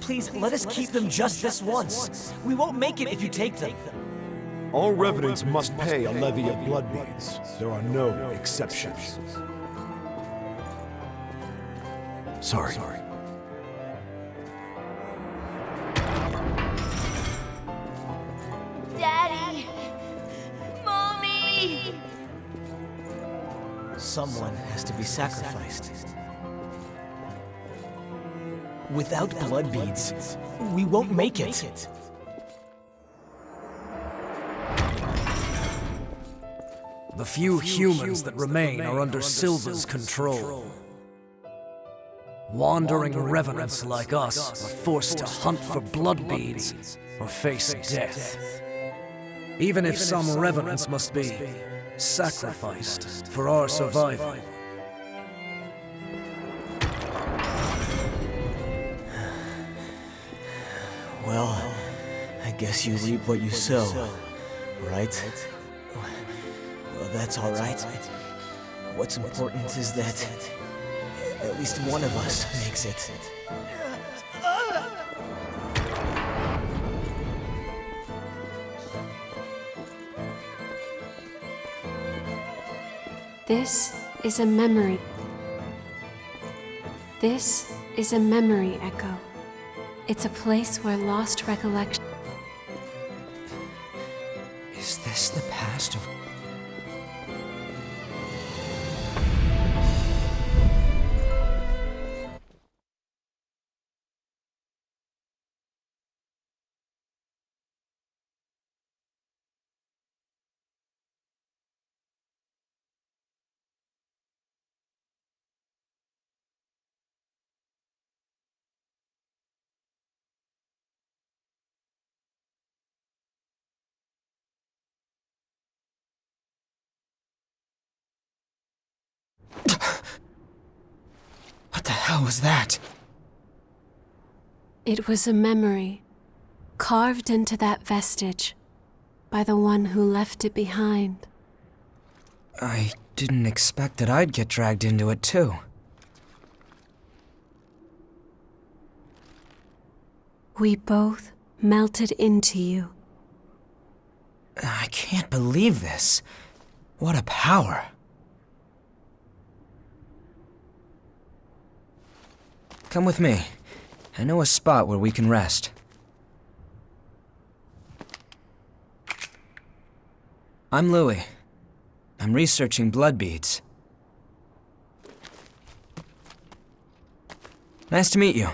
Please, let us keep them just this once. We won't make it if you take them. All revenants must pay a levy of blood beads. There are no exceptions. Sorry. Daddy! Mommy! Someone has to be sacrificed. Without blood beads, we won't make it. The few humans that remain are under Silva's control. Wandering revenants like us are forced to hunt for blood beads or face death. Even if some revenants must be sacrificed for our survival. Well, I guess you reap what you sow, right? Well, that's all right. What's important is that at least one of us makes it. This is a memory. This is a memory echo. It's a place where lost recollection. Is this the past of... What the hell was that? It was a memory, carved into that vestige by the one who left it behind. I didn't expect that I'd get dragged into it too. We both melted into you. I can't believe this. What a power. Come with me. I know a spot where we can rest. I'm Louis. I'm researching blood beads. Nice to meet you.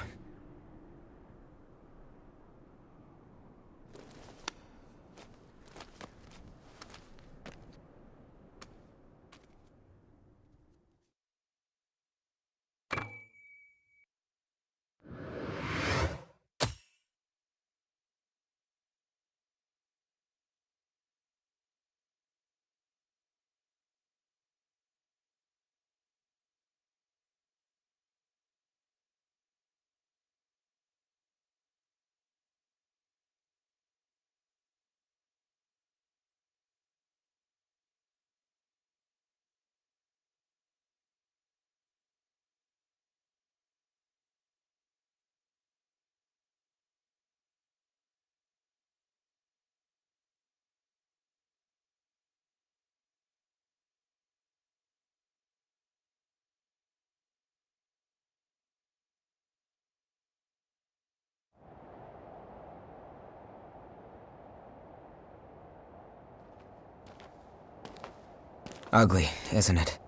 Ugly, isn't it?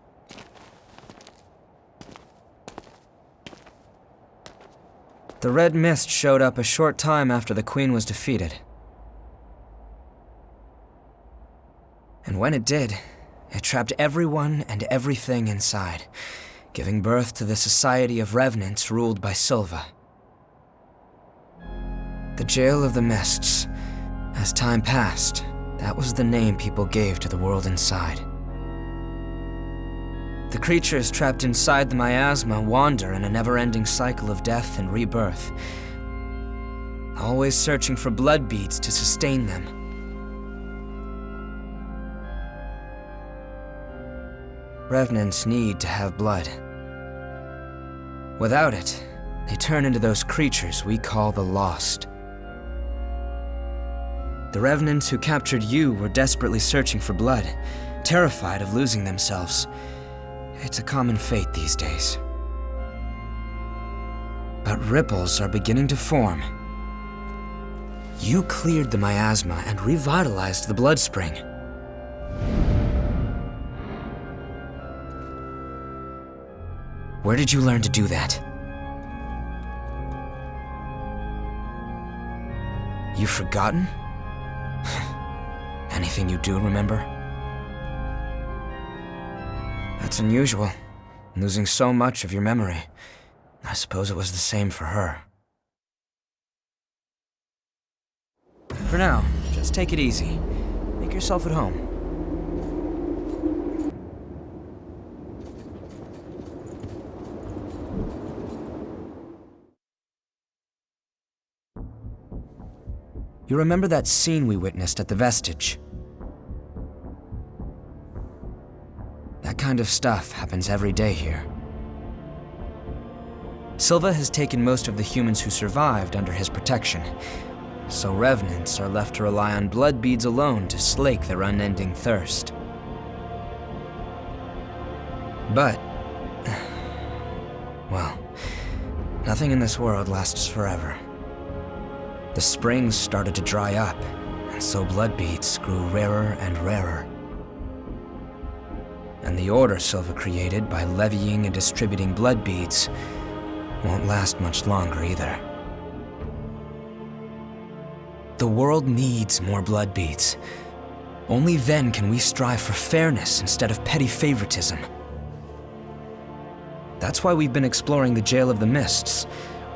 The red mist showed up a short time after the Queen was defeated. And when it did, it trapped everyone and everything inside, giving birth to the Society of Revenants ruled by Silva. The Jail of the Mists. As time passed, that was the name people gave to the world inside. The creatures trapped inside the miasma wander in a never-ending cycle of death and rebirth, always searching for blood beads to sustain them. Revenants need to have blood. Without it, they turn into those creatures we call the Lost. The Revenants who captured you were desperately searching for blood, terrified of losing themselves. It's a common fate these days. But ripples are beginning to form. You cleared the miasma and revitalized the blood spring. Where did you learn to do that? You've forgotten? Anything you do remember? That's unusual, losing so much of your memory. I suppose it was the same for her. For now, just take it easy. Make yourself at home. You remember that scene we witnessed at the Vestige? That kind of stuff happens every day here. Silva has taken most of the humans who survived under his protection, so Revenants are left to rely on blood beads alone to slake their unending thirst. But, well, nothing in this world lasts forever. The springs started to dry up, and so blood beads grew rarer and rarer. And the order Silva created by levying and distributing blood beads won't last much longer either. The world needs more blood beads. Only then can we strive for fairness instead of petty favoritism. That's why we've been exploring the Jail of the Mists.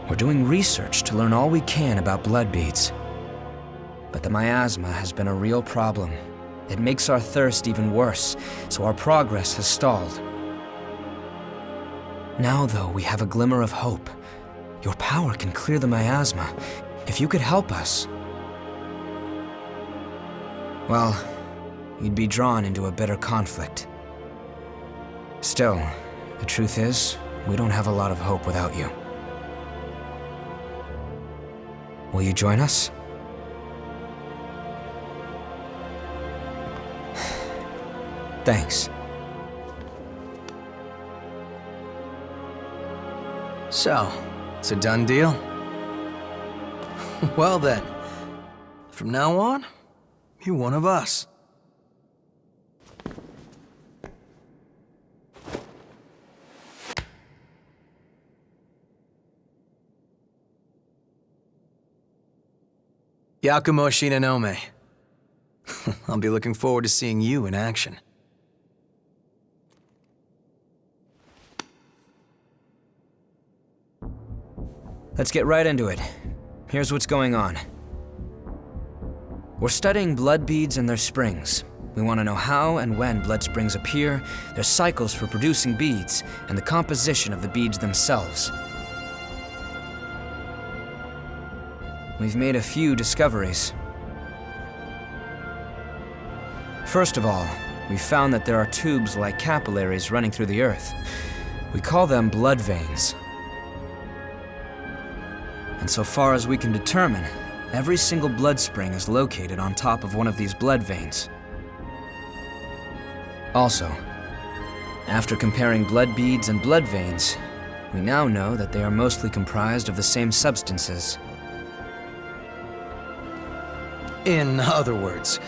We're doing research to learn all we can about blood beads. But the miasma has been a real problem. It makes our thirst even worse, so our progress has stalled. Now, though, we have a glimmer of hope. Your power can clear the miasma. If you could help us, well, you'd be drawn into a bitter conflict. Still, the truth is, we don't have a lot of hope without you. Will you join us? Thanks. So, it's a done deal? Well then, from now on, you're one of us. Yakumo Shinonome. I'll be looking forward to seeing you in action. Let's get right into it. Here's what's going on. We're studying blood beads and their springs. We want to know how and when blood springs appear, their cycles for producing beads, and the composition of the beads themselves. We've made a few discoveries. First of all, we found that there are tubes like capillaries running through the earth. We call them blood veins. And so far as we can determine, every single blood spring is located on top of one of these blood veins. Also, after comparing blood beads and blood veins, we now know that they are mostly comprised of the same substances. In other words,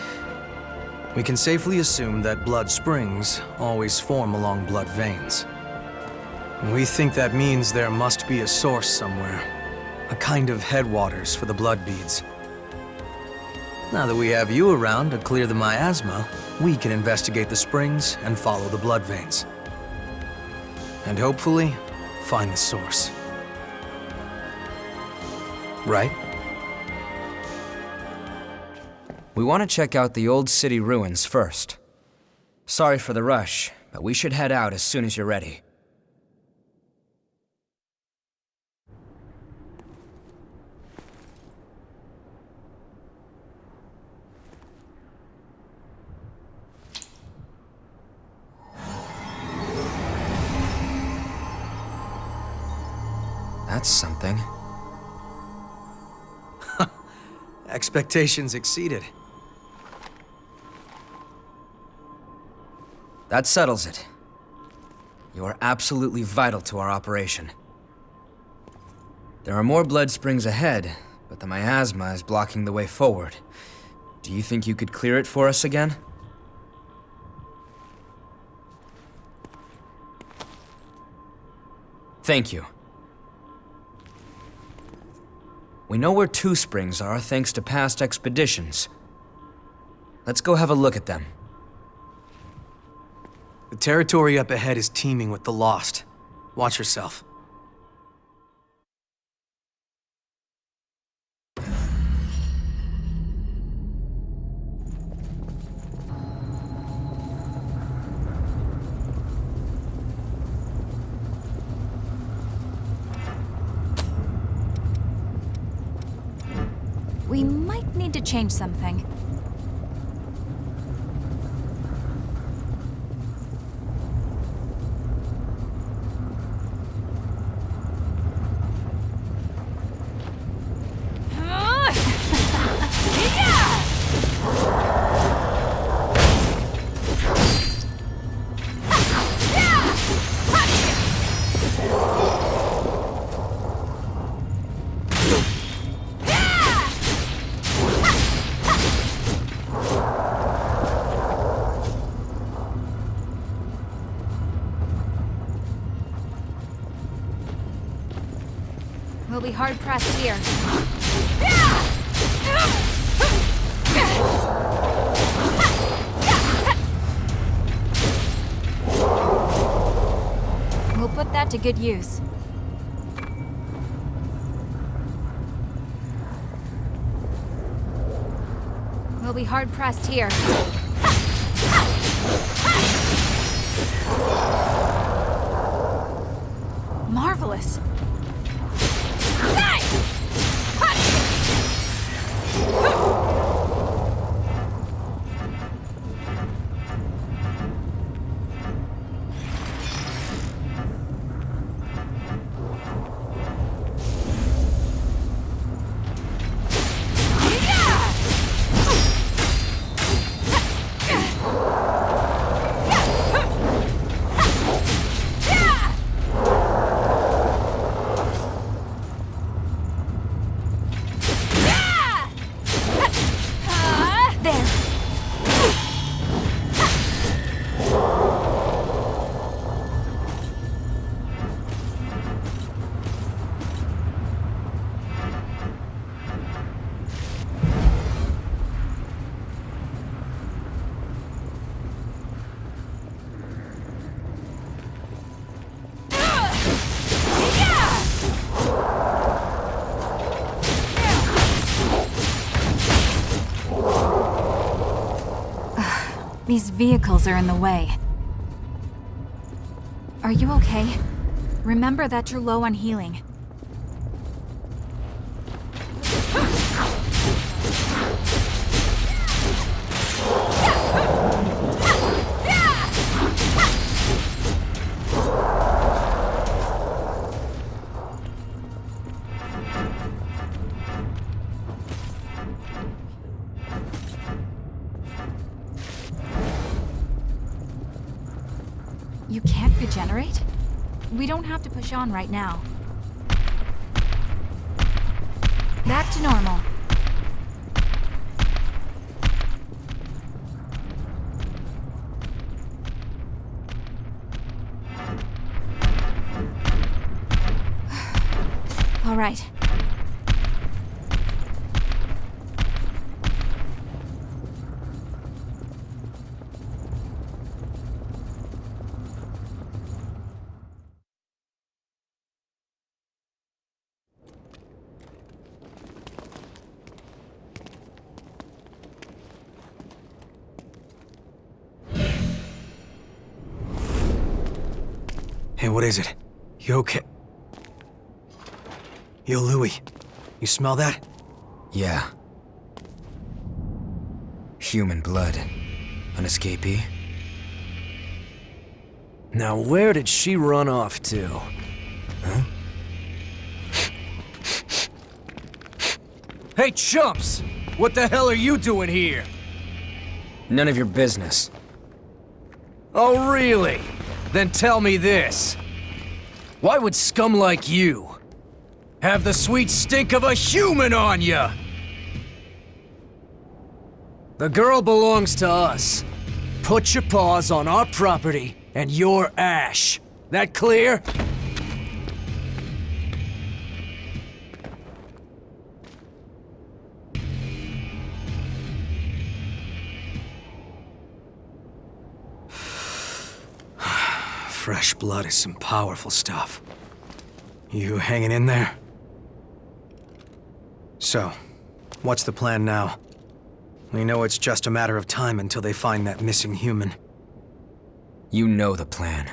we can safely assume that blood springs always form along blood veins. We think that means there must be a source somewhere, a kind of headwaters for the blood beads. Now that we have you around to clear the miasma, we can investigate the springs and follow the blood veins. And hopefully, find the source. Right? We want to check out the old city ruins first. Sorry for the rush, but we should head out as soon as you're ready. That's something. Expectations exceeded. That settles it. You are absolutely vital to our operation. There are more blood springs ahead, but the miasma is blocking the way forward. Do you think you could clear it for us again? Thank you. We know where 2 springs are thanks to past expeditions. Let's go have a look at them. The territory up ahead is teeming with the lost. Watch yourself. We might need to change something. We'll be hard-pressed here. We'll put that to good use. We'll be hard-pressed here. Marvelous. These vehicles are in the way. Are you okay? Remember that you're low on healing. You can't regenerate? We don't have to push on right now. Back to normal. All right. Hey, what is it? You okay? Yo, Louis. You smell that? Yeah. Human blood. An escapee? Now where did she run off to? Huh? Hey, chumps! What the hell are you doing here? None of your business. Oh, really? Then tell me this. Why would scum like you have the sweet stink of a human on ya? The girl belongs to us. Put your paws on our property and your ash. That clear? Fresh blood is some powerful stuff. You hanging in there? So, what's the plan now? We know it's just a matter of time until they find that missing human. You know the plan.